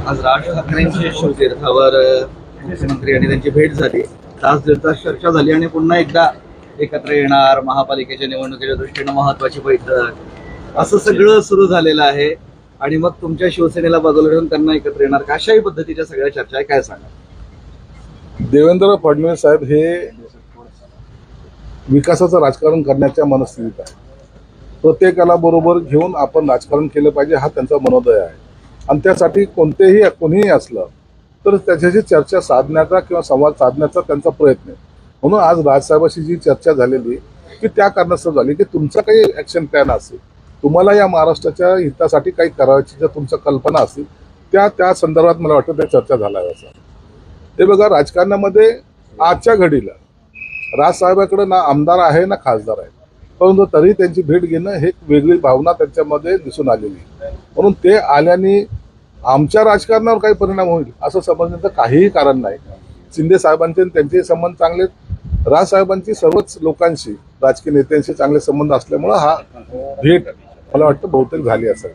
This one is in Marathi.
आज राज ठाकरेंच्या शिवतीर्थावर मुख्यमंत्री आणि त्यांची भेट झाली. तास दीड तास चर्चा झाली आणि पुन्हा एकदा एकत्र येणार, महापालिकेच्या निवडणुकीच्या दृष्टीनं महत्वाची बैठक, असं सगळं सुरू झालेलं आहे. आणि मग तुमच्या शिवसेनेला बाजूला ठेवून त्यांना एकत्र येणार, कशाही पद्धतीच्या सगळ्या चर्चा आहे, काय सांगा? देवेंद्र फडणवीस साहेब हे विकासाचं राजकारण करण्याच्या मनस्थितीत आहे. प्रत्येकाला बरोबर घेऊन आपण राजकारण केलं पाहिजे, हा त्यांचा मनोदय आहे. आणि त्यासाठी कोणीही असलं तर त्याच्याशी चर्चा साधण्याचा किंवा संवाद साधण्याचा त्यांचा प्रयत्न आहे. म्हणून आज राजसाहेबांशी जी चर्चा झालेली की त्या कारणास्तव झाली की तुमचा काही ऍक्शन प्लॅन असेल, तुम्हाला या महाराष्ट्राच्या हितासाठी काही करायची जर तुमच्या कल्पना असतील त्या संदर्भात मला वाटतं त्या चर्चा झाल्या असं. हे बघा, राजकारणामध्ये आजच्या घडीला राजसाहेबांकडे ना आमदार आहे ना खासदार आहे, परंतु तरी त्यांची भेट घेणं हे वेगळी भावना त्यांच्यामध्ये दिसून आलेली. म्हणून ते आल्याने आमच्या राजकारणावर काही परिणाम होईल असं समजण्याचं काहीही कारण नाही. शिंदे साहेबांचे त्यांचे संबंध चांगले, राजसाहेबांची सर्वच लोकांशी, राजकीय नेत्यांशी चांगले संबंध असल्यामुळे हा भेट मला वाटतं बहुतेक झाली असेल.